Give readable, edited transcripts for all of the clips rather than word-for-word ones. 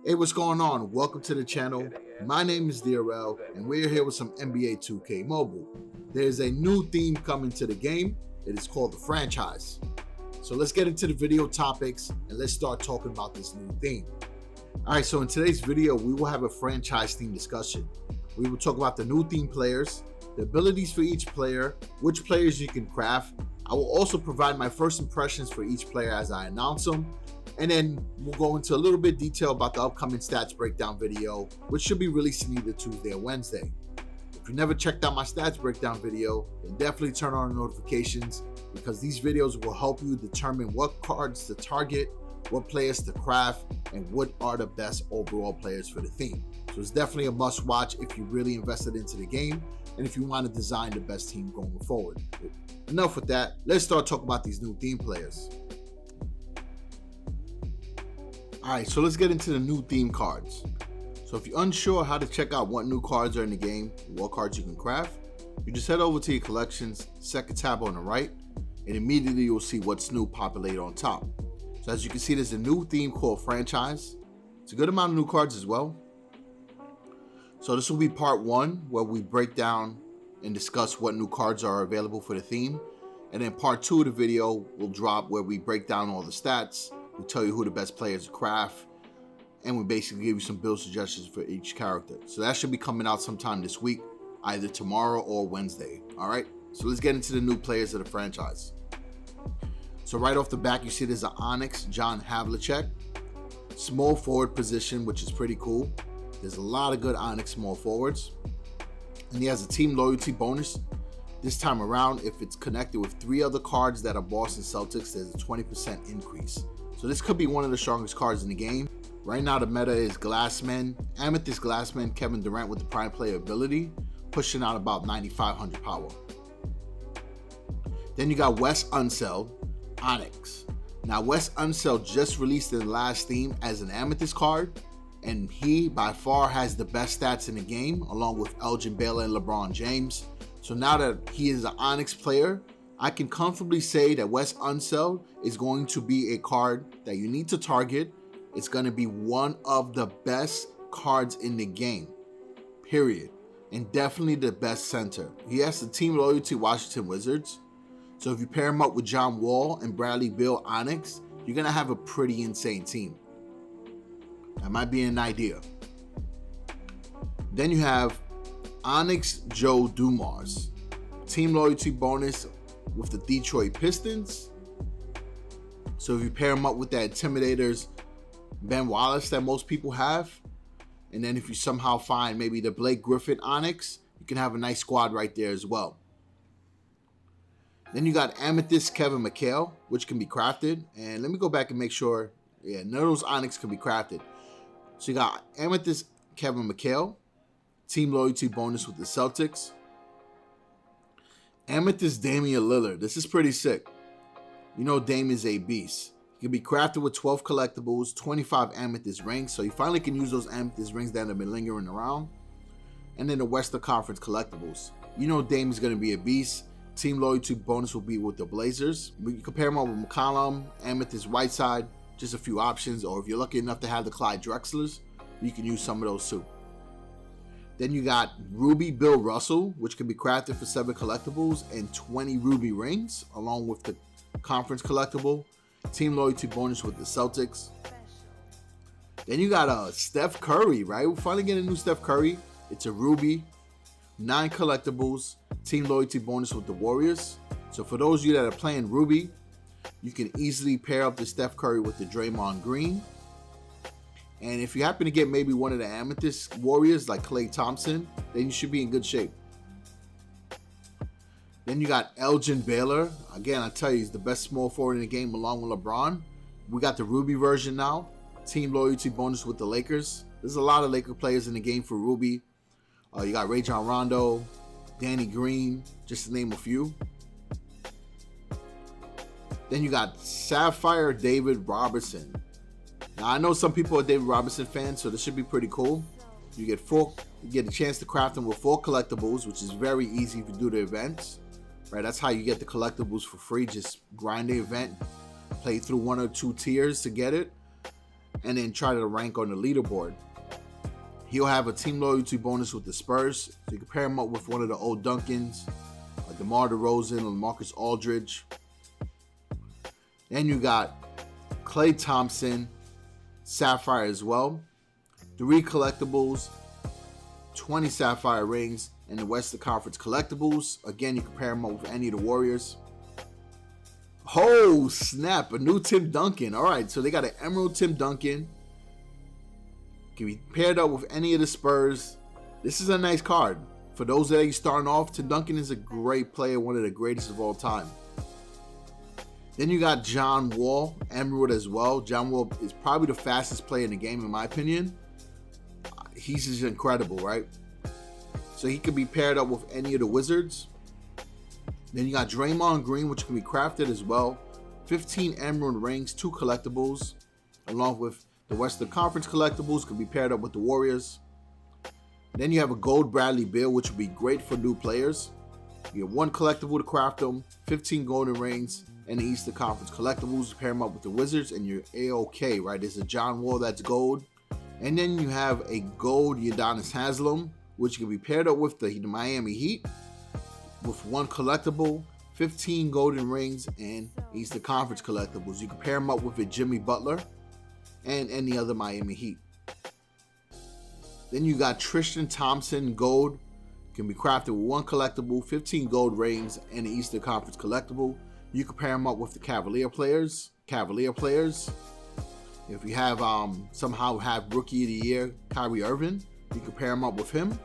Hey, what's going on? Welcome to the channel. My name is DaRealLegend, and we're here with some NBA 2K Mobile. There's a new theme coming to the game. It is called the franchise. So let's get into the video topics and let's start talking about this new theme. All right, so in today's video, we will have a franchise theme discussion. We will talk about the new theme players, the abilities for each player, which players you can craft. I will also provide my first impressions for each player as I announce them. And then we'll go into a little bit detail about the upcoming stats breakdown video, which should be releasing either Tuesday or Wednesday. If you never checked out my stats breakdown video, then definitely turn on the notifications, because these videos will help you determine what cards to target, what players to craft, and what are the best overall players for the theme. So it's definitely a must watch if you really invested into the game and if you want to design the best team going forward. Enough with that, let's start talking about these new theme players. Alright, so let's get into the new theme cards. So if you're unsure how to check out what new cards are in the game, what cards you can craft, you just head over to your collections, second tab on the right, and immediately you'll see what's new populated on top. So as you can see, there's a new theme called franchise. It's a good amount of new cards as well. So this will be part one, where we break down and discuss what new cards are available for the theme. And then part two of the video will drop where we break down all the stats. We'll tell you who the best players to craft, and we basically give you some build suggestions for each character. So that should be coming out sometime this week, either tomorrow or Wednesday. All right, so let's get into the new players of the franchise. So right off the back, you see there's an ONYX John Havlicek, small forward position, which is pretty cool. There's a lot of good ONYX small forwards, and he has a team loyalty bonus. This time around, if it's connected with 3 other cards that are Boston Celtics, there's a 20% increase. So this could be one of the strongest cards in the game. Right now the meta is Glassman, Amethyst Glassman, Kevin Durant with the prime player ability, pushing out about 9,500 power. Then you got Wes Unseld, ONYX. Now Wes Unseld just released in the last theme as an Amethyst card, and he by far has the best stats in the game, along with Elgin Baylor and LeBron James. So now that he is an ONYX player, I can comfortably say that Wes Unseld is going to be a card that you need to target. It's going to be one of the best cards in the game, period. And definitely the best center. He has the team loyalty Washington Wizards. So if you pair him up with John Wall and Bradley Beal ONYX, you're going to have a pretty insane team. That might be an idea. Then you have ONYX Joe Dumars, team loyalty bonus with the Detroit Pistons. So if you pair him up with that Intimidators Ben Wallace that most people have, and then if you somehow find maybe the Blake Griffin ONYX, you can have a nice squad right there as well. Then you got Amethyst Kevin McHale, which can be crafted. And let me go back and make sure, yeah, none of those ONYX can be crafted. So you got Amethyst Kevin McHale, team loyalty bonus with the Celtics. Amethyst Damian Lillard. This is pretty sick. You know Dame is a beast. He can be crafted with 12 collectibles, 25 Amethyst rings. So you finally can use those Amethyst rings that have been lingering around. And then the Western Conference collectibles. You know Dame is going to be a beast. Team loyalty bonus will be with the Blazers. You compare him up with McCollum, Amethyst Whiteside, just a few options. Or if you're lucky enough to have the Clyde Drexlers, you can use some of those too. Then you got Ruby Bill Russell, which can be crafted for 7 collectibles and 20 Ruby rings, along with the conference collectible. Team loyalty bonus with the Celtics. Then you got Steph Curry, right? We're finally getting a new Steph Curry. It's a Ruby, 9 collectibles, team loyalty bonus with the Warriors. So for those of you that are playing Ruby, you can easily pair up the Steph Curry with the Draymond Green. And if you happen to get maybe one of the Amethyst Warriors like Klay Thompson, then you should be in good shape. Then you got Elgin Baylor. Again, I tell you, he's the best small forward in the game along with LeBron. We got the Ruby version now. Team loyalty bonus with the Lakers. There's a lot of Laker players in the game for Ruby. You got Rajon Rondo, Danny Green, just to name a few. Then you got Sapphire David Robertson. Now, I know some people are David Robinson fans, so this should be pretty cool. You get a chance to craft them with 4 collectibles, which is very easy if you do the events. Right, that's how you get the collectibles for free. Just grind the event, play through 1 or 2 tiers to get it, and then try to rank on the leaderboard. He'll have a team loyalty bonus with the Spurs, so you can pair him up with one of the old Duncans, like DeMar DeRozan or Marcus Aldridge. Then you got Klay Thompson, Sapphire as well. 3 collectibles, 20 Sapphire rings, and the Western Conference collectibles. Again, you can pair them up with any of the Warriors. Oh, snap, a new Tim Duncan. All right, so they got an Emerald Tim Duncan. Can be paired up with any of the Spurs. This is a nice card. For those that are starting off, Tim Duncan is a great player, one of the greatest of all time. Then you got John Wall, Emerald as well. John Wall is probably the fastest player in the game, in my opinion. He's just incredible, right? So he could be paired up with any of the Wizards. Then you got Draymond Green, which can be crafted as well. 15 Emerald rings, 2 collectibles, along with the Western Conference collectibles, could be paired up with the Warriors. Then you have a gold Bradley Beal, which would be great for new players. You have 1 collectible to craft them, 15 golden rings, and the Eastern Conference collectibles. Pair them up with the Wizards, and you're A-OK, right? There's a John Wall that's gold. And then you have a gold Udonis Haslem, which can be paired up with the Miami Heat, with 1 collectible, 15 golden rings, and Eastern Conference collectibles. You can pair them up with a Jimmy Butler and any other Miami Heat. Then you got Tristan Thompson, gold. Can be crafted with 1 collectible, 15 gold rings, and the Eastern Conference collectible. You can pair them up with the Cavalier players. If you have somehow have Rookie of the Year Kyrie Irving, you can pair him up with him.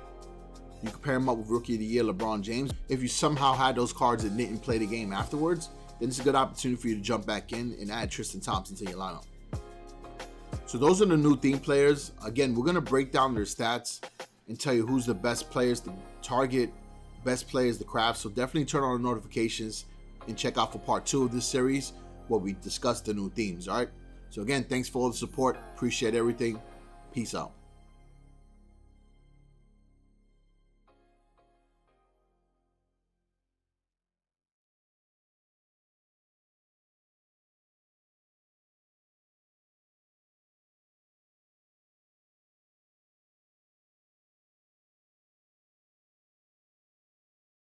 You can pair him up with Rookie of the Year LeBron James. If you somehow had those cards and didn't play the game afterwards, then it's a good opportunity for you to jump back in and add Tristan Thompson to your lineup. So those are the new theme players. Again, we're going to break down their stats and tell you who's the best players to target, best players to craft. So definitely turn on the notifications and check out for part 2 of this series where we discuss the new themes, all right? So again, thanks for all the support. Appreciate everything. Peace out.